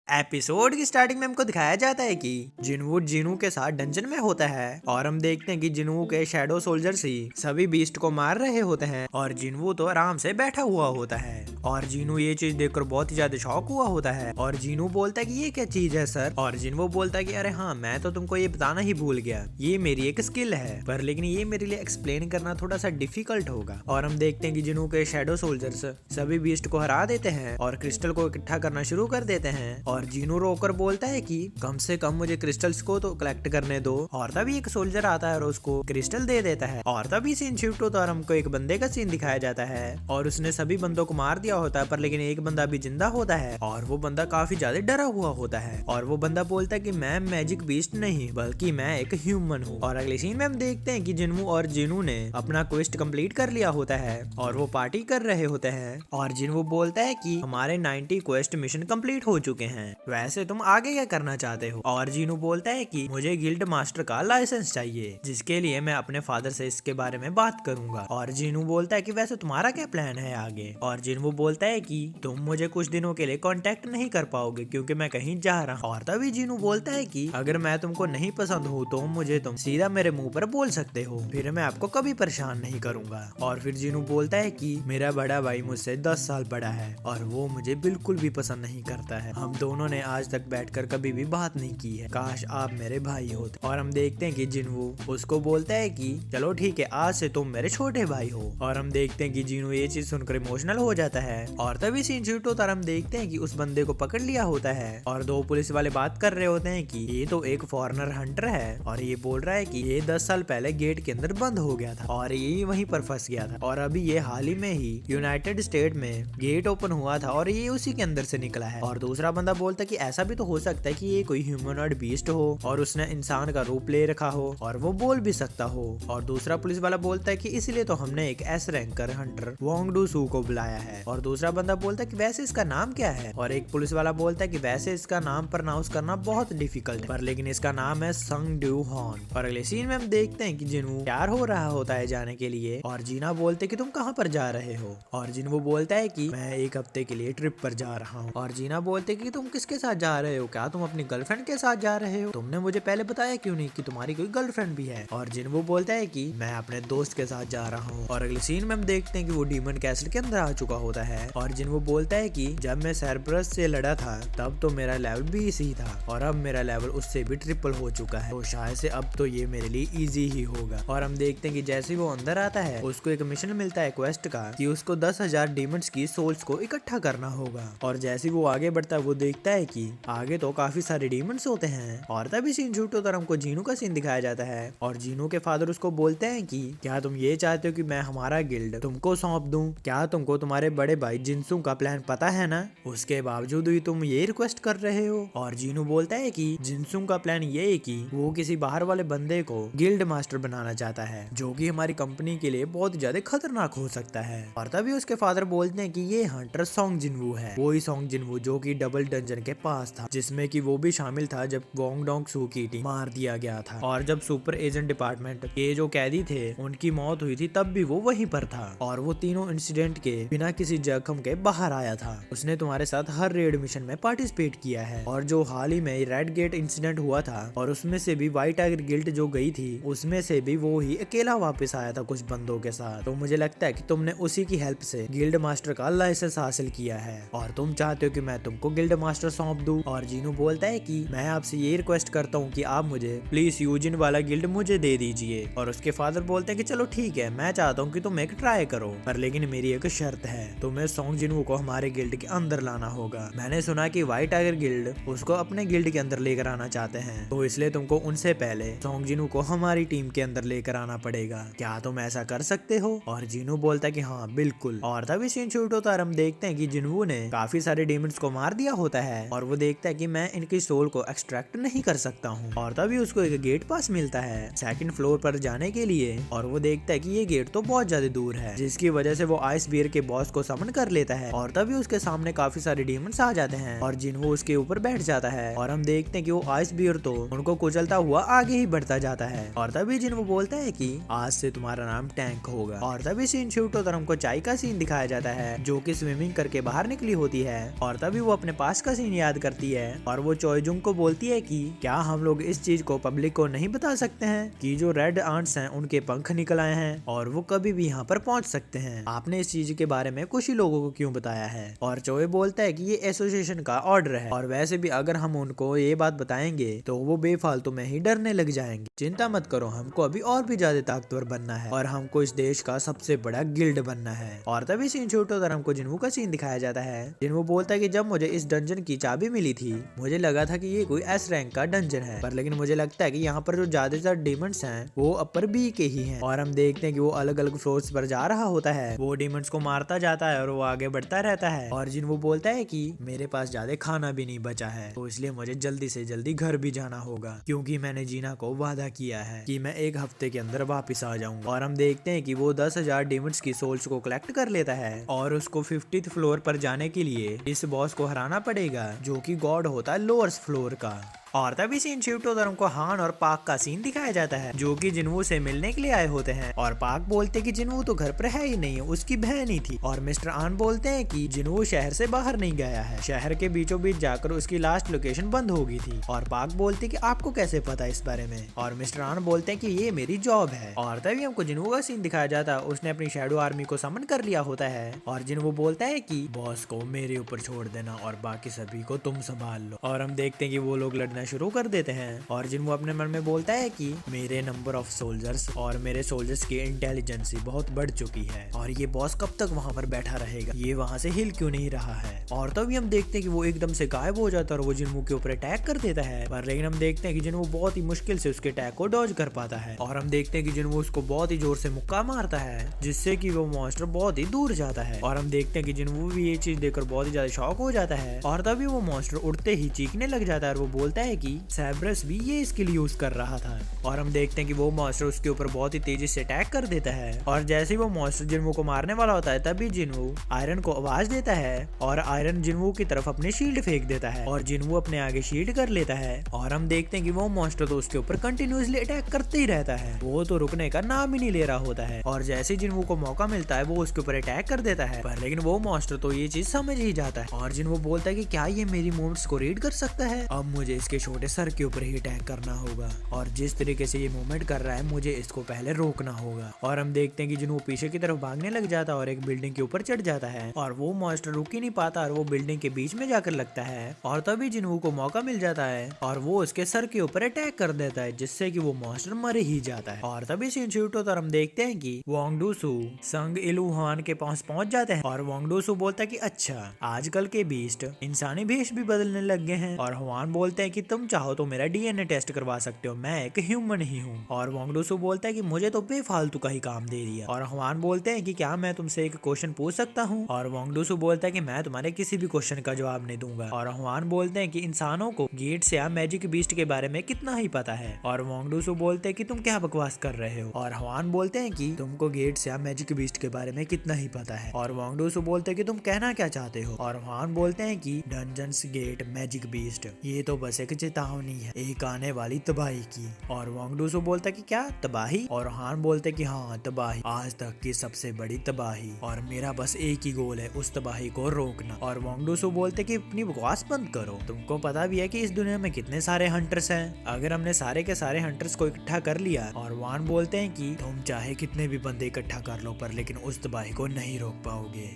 Episode की starting में हमको दिखाया जाता है कि जिनवू जिनू के साथ डंजन में होता है और हम देखते हैं कि जिनवू के शैडो सोल्जर्स ही सभी बीस्ट को मार रहे होते हैं और जिनवू तो आराम से बैठा हुआ होता है और जिनू ये चीज देखकर बहुत ही ज्यादा शॉक हुआ होता है और जिनू बोलता है कि ये क्या चीज है सर। और जिनवू बोलता है कि अरे हाँ, मैं तो तुमको ये बताना ही भूल गया, ये मेरी एक स्किल है पर लेकिन ये मेरे लिए एक्सप्लेन करना थोड़ा सा डिफिकल्ट होगा। और हम देखते हैं कि जिनू के शैडो सोल्जर्स सभी बीस्ट को हरा देते हैं और क्रिस्टल को इकट्ठा करना शुरू कर देते हैं और जिनू रोकर बोलता है कि कम से कम मुझे क्रिस्टल्स को तो कलेक्ट करने दो। और तभी एक सोल्जर आता है और उसको क्रिस्टल दे देता है और तभी सीन शिफ्ट होता है और हमको एक बंदे का सीन दिखाया जाता है और उसने सभी बंदों को मार दिया होता है पर लेकिन एक बंदा भी जिंदा होता है और वो बंदा काफी ज्यादा डरा हुआ होता है और वो बंदा बोलता है कि मैं मैजिक बीस्ट नहीं बल्कि मैं एक ह्यूमन हूँ। और अगले सीन में हम देखते हैं कि जिनू और जिनू ने अपना क्वेस्ट कंप्लीट कर लिया होता है और वो पार्टी कर रहे होते हैं और जिनू बोलता है कि हमारे 90 क्वेस्ट मिशन कंप्लीट हो चुके हैं, वैसे तुम आगे क्या करना चाहते हो। और जिनू बोलता है कि मुझे गिल्ड मास्टर का लाइसेंस चाहिए जिसके लिए मैं अपने फादर से इसके बारे में बात करूंगा। और जिनू बोलता है कि वैसे तुम्हारा क्या प्लान है आगे। और जिनू बोलता है कि तुम मुझे कुछ दिनों के लिए कांटेक्ट नहीं कर पाओगे क्योंकि मैं कहीं जा रहा हूँ। और तभी जिनू बोलता है कि अगर मैं तुमको नहीं पसंद हूँ तो तुम सीधा मेरे मुंह पर बोल सकते हो, फिर मैं आपको कभी परेशान नहीं करूंगा। और फिर जिनू बोलता है कि मेरा बड़ा भाई मुझसे 10 साल बड़ा है और वो मुझे बिल्कुल भी पसंद नहीं करता है, हम दोनों ने आज तक बैठकर कभी भी बात नहीं की है, काश आप मेरे भाई होते। और हम देखते हैं कि जिनू उसको बोलता है कि चलो ठीक है, आज से तुम मेरे छोटे भाई हो। और हम देखते हैं कि जिनू ये चीज सुनकर इमोशनल हो जाता है और तभी सीन शूट होता है। हम देखते हैं कि उस बंदे को पकड़ लिया होता है और दो पुलिस वाले बात कर रहे होते हैं कि ये तो एक फॉरेनर हंटर है और ये बोल रहा है कि ये 10 साल पहले गेट के अंदर बंद हो गया था और ये वहीं पर फंस गया था और अभी ये हाल ही में ही यूनाइटेड स्टेट में गेट ओपन हुआ था और ये उसी के अंदर से निकला है। और दूसरा बंदा बोलता है कि ऐसा भी तो हो सकता है कि ये कोई ह्यूमनॉइड बीस्ट हो और उसने इंसान का रूप ले रखा हो और वो बोल भी सकता हो। और दूसरा पुलिस वाला बोलता है कि इसलिए तो हमने एक ace ranker Hunter Wong Do Su को बुलाया है। और दूसरा बंदा बोलता है कि वैसे इसका नाम क्या है। और एक पुलिस वाला बोलता है कि वैसे इसका नाम प्रोनाउंस करना बहुत डिफिकल्ट है पर लेकिन इसका नाम है संग ड्यू हॉन। और अगले सीन में हम देखते हैं कि जिनू तैयार हो रहा होता है जाने के लिए और जीना बोलते कि तुम कहाँ पर जा रहे हो। और जिनू बोलता है कि मैं एक हफ्ते के लिए ट्रिप पर जा रहा हूँ। और जीना बोलते कि तुम किसके साथ जा रहे हो, क्या तुम अपनी गर्लफ्रेंड के साथ जा रहे हो, तुमने मुझे पहले बताया क्यों नहीं कि तुम्हारी कोई गर्लफ्रेंड भी है। और जिनू बोलता है कि मैं अपने दोस्त के साथ जा रहा हूँ। और अगले सीन में हम देखते हैं कि वो डीमन कैसल के अंदर आ चुका होता है और जिनू बोलता है कि जब मैं सरब्रस से लड़ा था तब तो मेरा लेवल 20 ही था और अब मेरा लेवल उससे भी ट्रिपल हो चुका है, तो शायद से अब तो ये मेरे लिए इजी ही होगा। और हम देखते हैं कि जैसे ही वो अंदर आता है उसको एक मिशन मिलता है क्वेस्ट का कि उसको 10,000 डीमंस की सोल्स को इकट्ठा करना होगा। और जैसे वो आगे बढ़ता है वो देखता है कि आगे तो काफी सारे डीमंस होते हैं। और तभी सीन शूट होता है, हमको जीनू का सीन दिखाया जाता है और जीनू के फादर उसको बोलते हैं कि क्या तुम ये चाहते हो कि मैं हमारा गिल्ड तुमको सौंप दूं, क्या तुमको तुम्हारे बड़े भाई जिनसू का प्लान पता है ना, उसके बावजूद भी तुम ये रिक्वेस्ट कर रहे हो। और जीनू बोलता है कि जिनसू का प्लान ये है कि वो किसी बाहर वाले बंदे को गिल्ड मास्टर बनाना चाहता है जो कि हमारी कंपनी के लिए बहुत ज्यादा खतरनाक हो सकता है। और तभी उसके फादर बोलते हैं कि ये हंटर सॉन्ग जिनवू है, वही सॉन्ग जिनवू जो कि डबल डंजन के पास था जिसमें कि वो भी शामिल था जब वोंग डोंग सू की टीम मार दिया गया था और जब सुपर एजेंट डिपार्टमेंट के जो कैदी थे उनकी मौत हुई थी तब भी वो वहीं पर था और वो तीनों इंसिडेंट के बिना किसी जख्म के बाहर आया था। उसने तुम्हारे साथ हर रेड मिशन में पार्टिसिपेट किया है और जो हाल ही में रेड गेट इंसिडेंट हुआ था और उसमें से भी व्हाइट टाइगर गिल्ड जो गई थी उसमें से भी वो ही अकेला वापस आया था कुछ बंदों के साथ। तो मुझे लगता है कि तुमने उसी की हेल्प से गिल्ड मास्टर का लाइसेंस हासिल किया है और तुम चाहते हो कि मैं तुमको गिल्ड मास्टर सौंप दूं। और जीनू बोलता है कि मैं आपसे ये रिक्वेस्ट करता हूँ कि आप मुझे प्लीज यूजिन वाला गिल्ड मुझे दे दीजिए। और उसके फादर बोलते हैं कि चलो ठीक है, मैं चाहता हूँ कि तुम एक ट्राई करो पर लेकिन मेरी एक शर्त है, तुम्हें सॉन्ग जिनू को हमारे गिल्ड के अंदर लाना होगा। मैंने सुना कि व्हाइट टाइगर गिल्ड उसको अपने गिल्ड के अंदर लेकर आना चाहते हैं, तो इसलिए तुमको उनसे पहले सॉन्ग जिनू को हमारी टीम के अंदर लेकर आना पड़ेगा, क्या तुम ऐसा कर सकते हो। और जिनू बोलता है कि हाँ बिल्कुल। और तभी सीन शूट होता है, हम देखते हैं कि जिनू ने काफी सारे डीमंस को मार दिया होता है और वो देखता है कि मैं इनकी सोल को एक्सट्रैक्ट नहीं कर सकता हूँ। और तभी उसको एक गेट पास मिलता है सेकंड फ्लोर पर जाने के लिए और वो देखता है कि ये गेट तो बहुत ज्यादा दूर है जिसकी वजह से वो आइस बियर के बॉस को समन कर लेता है। और तभी उसके सामने काफी सारे डीमंस आ जाते हैं और जिनवू उसके ऊपर बैठ जाता है और हम देखते हैं कि वो आइस बियर तो उनको कुचलता हुआ आगे ही बढ़ता जाता है। और तभी जिनवू बोलता है कि आज से तुम्हारा नाम टैंक होगा। और तभी सीन शूट होता है, हमको चाय का सीन दिखाया जाता है जो कि स्विमिंग करके बाहर निकली होती है। और तभी वो अपने पास का सीन याद करती है और वो चोयजुंग को बोलती है कि क्या हम लोग इस चीज को पब्लिक को नहीं बता सकते हैं कि जो रेड आंट्स हैं उनके पंख निकल आए हैं और वो कभी भी यहाँ पर पहुँच सकते हैं। आपने इस चीज के बारे में कुछ ही लोगों को क्यों बताया है? और चोय बोलता है कि ये एसोसिएशन का ऑर्डर है और वैसे भी अगर हम उनको ये बात बताएंगे तो वो बेफालतू में ही डरने लग जाएंगे। चिंता मत करो, हमको अभी और भी ज्यादा ताकतवर बनना है और हमको इस देश का सबसे बड़ा गिल्ड बनना है। और तभी सीन शूट होकर हमको जिन्वू का सीन दिखाया जाता है। जिन्वू बोलता है कि जब मुझे इस डंजन की चाबी मिली थी मुझे लगा था कि ये कोई एस रैंक का डंजन है, पर लेकिन मुझे लगता है कि यहाँ पर जो ज्यादातर डीमंड्स हैं वो अपर बी के ही हैं। और हम देखते हैं कि वो अलग अलग फ्लोर्स पर जा रहा होता है, वो डीमंड्स को मारता जाता है और वो आगे बढ़ता रहता है। और जिन्वू बोलता है कि मेरे पास ज्यादा खाना भी नहीं बचा है तो इसलिए मुझे जल्दी से जल्दी घर भी जाना होगा, क्योंकि मैंने जीना को वादा किया है कि मैं एक हफ्ते के अंदर वापस आ जाऊंगा। और हम देखते हैं कि वो 10,000 डीमंड्स की सोल्स को कलेक्ट कर लेता है और उसको 50th फ्लोर पर जाने के लिए इस बॉस को हराना पड़ेगा जो कि गॉड होता है लोअर फ्लोर का। और तभी सीन शिफ्ट होकर हमको हान और पाक का सीन दिखाया जाता है जो कि जिन्वू से मिलने के लिए आए होते हैं। और पाक बोलते कि जिन्वू तो घर पर है ही नहीं, उसकी बहन ही थी। और मिस्टर आन बोलते हैं कि जिन्वू शहर से बाहर नहीं गया है, शहर के बीचों बीच जाकर उसकी लास्ट लोकेशन बंद हो गई थी। और पाक बोलते कि आपको कैसे पता इस बारे में? और मिस्टर आन बोलते हैं कि ये मेरी जॉब है। और तभी हमको जिन्वू का सीन दिखाया जाता है, उसने अपनी शैडो आर्मी को समन कर लिया होता है और जिन्वू बोलता है कि बॉस को मेरे ऊपर छोड़ देना और बाकी सभी को तुम संभाल लो। और हम देखते हैं कि वो लोग लड़ना शुरू कर देते हैं और जिन्वू अपने मन में बोलता है कि मेरे नंबर ऑफ सोल्जर्स और मेरे सोल्जर्स की इंटेलिजेंस बहुत बढ़ चुकी है और ये बॉस कब तक वहां पर बैठा रहेगा, ये वहां से हिल क्यों नहीं रहा है। और तभी हम देखते हैं कि वो एकदम से गायब हो जाता है और वो जिन्वू के ऊपर अटैक कर देता है। पर लेकिन हम देखते हैं कि जिन्वू बहुत ही मुश्किल से उसके अटैक को डॉज कर पाता है और हम देखते हैं कि जिन्वू उसको बहुत ही जोर से मुक्का मारता है जिससे कि वो मॉन्स्टर बहुत ही दूर जाता है। और हम देखते हैं कि जिन्वू भी ये चीज देखकर बहुत ही ज्यादा शॉक हो जाता है और तभी वो मॉन्स्टर उड़ते ही चीखने लग जाता है और वो बोलता है कि सैब्रस भी ये स्किल यूज कर रहा था। और हम देखते हैं कि वो मॉन्स्टर उसके ऊपर बहुत ही तेजी से अटैक कर देता है और जैसे ही वो मॉन्स्टर जिन्वू को मारने वाला होता है तभी जिन्वू आयरन को आवाज देता है और आयरन जिन्वू की तरफ अपने शील्ड फेंक देता है और जिन्वू अपने आगे शील्ड कर लेता है। और हम देखते हैं कि वो मॉन्स्टर तो उसके ऊपर कंटिन्यूअसली अटैक करते ही रहता है, वो तो रुकने का नाम ही नहीं ले रहा होता है। और जैसे ही जिन्वू को मौका मिलता है वो उसके ऊपर अटैक कर देता है, पर लेकिन वो मॉन्स्टर तो ये चीज समझ ही जाता है और जिन्वू बोलता है कि क्या ये मेरी मूवमेंट्स को रीड कर सकता है, अब मुझे इसके छोटे सर के ऊपर ही अटैक करना होगा और जिस तरीके से ये मूवमेंट कर रहा है मुझे इसको पहले रोकना होगा। और हम देखते हैं कि जिन्वू पीछे की तरफ भागने लग जाता है और एक बिल्डिंग के ऊपर चढ़ जाता है और वो मॉन्स्टर रुक ही नहीं पाता और वो बिल्डिंग के बीच में जाकर लगता है और तभी जिन्वू को मौका मिल जाता है और वो उसके सर के ऊपर अटैक कर देता है जिससे कि वो मॉन्स्टर मर ही जाता है। और तभी सीन शूट होता है, हम देखते हैं कि वांगडूसू संग इलूहान के पास पहुंच जाते हैं और वांगडूसू बोलता है कि अच्छा आजकल के बीस्ट इंसानी भेष भी बदलने लग गए हैं। और हुआन बोलते हैं कि तुम चाहो तो मेरा डीएनए टेस्ट करवा सकते हो, मैं एक ह्यूमन ही हूँ। और वांगडूसू बोलता है कि मुझे तो बेफालतू का ही काम दे दिया। और हुआन बोलते हैं कि क्या मैं तुमसे एक क्वेश्चन पूछ सकता हूँ? और वांगडूसू बोलता है कि मैं तुम्हारे किसी भी क्वेश्चन का जवाब नहीं दूंगा। और हुआन बोलते हैं कि इंसानों को गेट्स या मैजिक बीस्ट के बारे में कितना ही पता है। और वांगडूसू बोलते हैं कि तुम क्या बकवास कर रहे हो। और हुआन बोलते हैं कि तुमको गेट्स या मैजिक बीस्ट के बारे में कितना ही पता है। और वांगडूसू बोलते हैं कि तुम कहना क्या चाहते हो। और हुआन बोलते हैं कि डंजन्स गेट मैजिक बीस्ट ये तो बस एक चेतावनी है एक आने वाली तबाही की। और वांगडूसू बोलता है कि क्या तबाही? और हान बोलते कि हाँ तबाही, आज तक की सबसे बड़ी तबाही और मेरा बस एक ही गोल है उस तबाही को रोकना। और वांगडूसू बोलते कि अपनी बकवास बंद करो, तुमको पता भी है कि इस दुनिया में कितने सारे हंटर्स हैं, अगर हमने सारे के सारे हंटर्स को इकट्ठा कर लिया। और वान बोलते हैं कि तुम चाहे कितने भी बंदे इकट्ठा कर लो पर लेकिन उस तबाही को नहीं रोक पाओगे,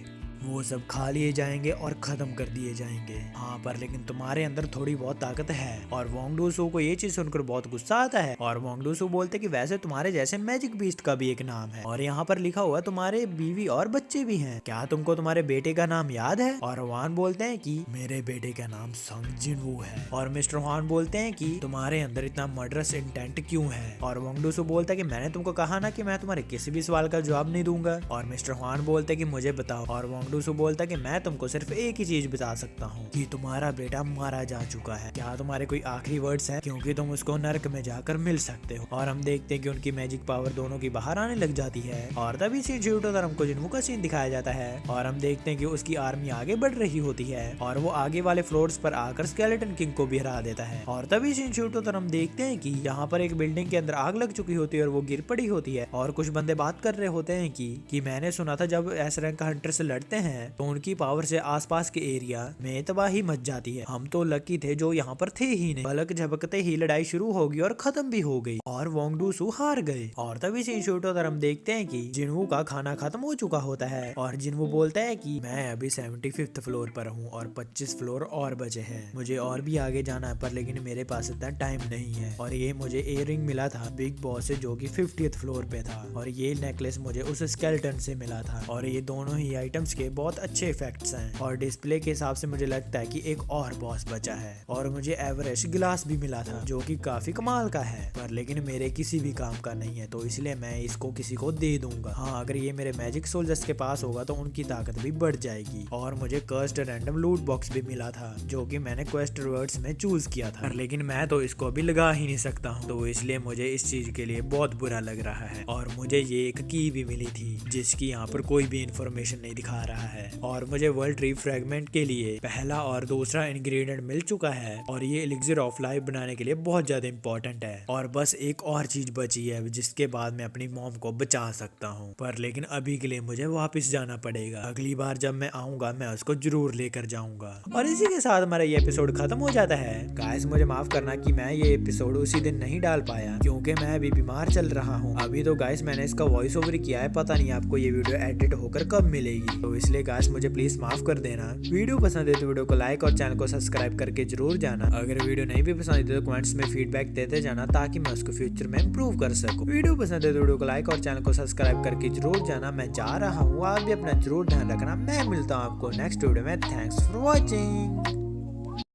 वो सब खा लिए जाएंगे और खत्म कर दिए जाएंगे। हाँ पर लेकिन तुम्हारे अंदर थोड़ी बहुत ताकत है। और वांगडूसू को ये चीज सुनकर बहुत गुस्सा आता है और वांगडूसू बोलते कि वैसे तुम्हारे जैसे मैजिक बीस्ट का भी एक नाम है और यहाँ पर लिखा हुआ तुम्हारे बीवी और बच्चे भी हैं, क्या तुमको तुम्हारे बेटे का नाम याद है? और वान बोलते हैं कि मेरे बेटे का नाम संग जिन्वू है। और मिस्टर वान बोलते हैं कि तुम्हारे अंदर इतना मर्डरस इंटेंट क्यों है? और वांगडूसू बोलता है कि मैंने तुमको कहा ना कि मैं तुम्हारे किसी भी सवाल का जवाब नहीं दूंगा। और मिस्टर वान बोलते कि मुझे बताओ। और वांगडूसू बोलता कि मैं तुमको सिर्फ एक ही चीज बता सकता हूँ कि तुम्हारा बेटा मारा जा चुका है, क्या तुम्हारे कोई आखिरी वर्ड्स हैं? क्योंकि तुम उसको नर्क में जाकर मिल सकते हो। और हम देखते हैं कि उनकी मैजिक पावर दोनों की बाहर आने लग जाती है और तभी सीन शूट होकर हमको जिन्वू का सीन दिखाया जाता है और हम देखते हैं कि उसकी आर्मी आगे बढ़ रही होती है और वो आगे वाले फ्लोर्स पर आकर स्केलेटन किंग को भी हरा देता है। और तभी सीन शूट होकर हम देखते हैं कि यहाँ पर एक बिल्डिंग के अंदर आग लग चुकी होती है और वो गिर पड़ी होती है और कुछ बंदे बात कर रहे होते हैं कि मैंने सुना था जब एस रैंक हंटर से लड़ते हैं तो उनकी पावर से आसपास के एरिया में तबाही मच जाती है। हम तो लकी थे जो यहाँ पर थे ही नहीं। पलक झपकते ही लड़ाई शुरू होगी और खत्म भी हो गई और वोंग डूसू हार गए। और तभी सीन शूट होकर हम देखते हैं कि जिनवू का खाना खत्म हो चुका होता है और जिनवू बोलता है कि मैं अभी 75th फ्लोर पर हूँ और 25 फ्लोर और बचे हैं। मुझे और भी आगे जाना है पर लेकिन मेरे पास इतना टाइम नहीं है। और ये मुझे इयररिंग मिला था बिग बॉस से जो कि 50th फ्लोर पे था और ये नेकलेस मुझे उस स्केलेटन से मिला था और ये दोनों ही आइटम्स के बहुत अच्छे इफेक्ट्स हैं। और डिस्प्ले के हिसाब से मुझे लगता है कि एक और बॉस बचा है। और मुझे एवरेस्ट गिलास भी मिला था जो कि काफी कमाल का है पर लेकिन मेरे किसी भी काम का नहीं है तो इसलिए मैं इसको किसी को दे दूंगा। हाँ, अगर ये मेरे मैजिक सोल्जर्स के पास होगा तो उनकी ताकत भी बढ़ जाएगी। और मुझे कर्स्ड रैंडम लूट बॉक्स भी मिला था जो कि मैंने क्वेस्ट रिवर्ड्स में चूज किया था लेकिन मैं तो इसको अभी लगा ही नहीं सकता हूँ तो इसलिए मुझे इस चीज के लिए बहुत बुरा लग रहा है। और मुझे ये एक की भी मिली थी जिसकी यहाँ पर कोई भी इंफॉर्मेशन नहीं दिखा रहा है। और मुझे वर्ल्ड ट्री फ्रेगमेंट के लिए पहला और दूसरा इंग्रेडिएंट मिल चुका है और ये एलिक्सिर ऑफ लाइफ बनाने के लिए बहुत ज्यादा इंपॉर्टेंट है। और बस एक और चीज बची है जिसके बाद मैं अपनी मॉम को बचा सकता हूँ पर लेकिन अभी के लिए मुझे वापस जाना पड़ेगा। अगली बार जब मैं आऊंगा मैं उसको जरूर लेकर जाऊंगा। और इसी के साथ हमारा ये एपिसोड खत्म हो जाता है। गाइस मुझे माफ करना कि मैं ये एपिसोड उसी दिन नहीं डाल पाया क्योंकि मैं अभी बीमार चल रहा हूँ। अभी तो गाइस मैंने इसका वॉइस ओवर किया है, पता नहीं आपको ये वीडियो एडिट होकर कब मिलेगी तो इसलिए गाइस मुझे प्लीज माफ कर देना। वीडियो पसंद है तो वीडियो को लाइक और चैनल को सब्सक्राइब करके जरूर जाना। अगर वीडियो नहीं भी पसंद है तो कमेंट्स में फीडबैक देते जाना ताकि मैं उसको फ्यूचर में इम्प्रूव कर सकूं। वीडियो पसंद है तो वीडियो को लाइक और चैनल को सब्सक्राइब करके जरूर जाना। मैं जा रहा हूँ, आप भी अपना जरूर ध्यान रखना। मैं मिलता हूँ आपको नेक्स्ट वीडियो में। Thanks for watching.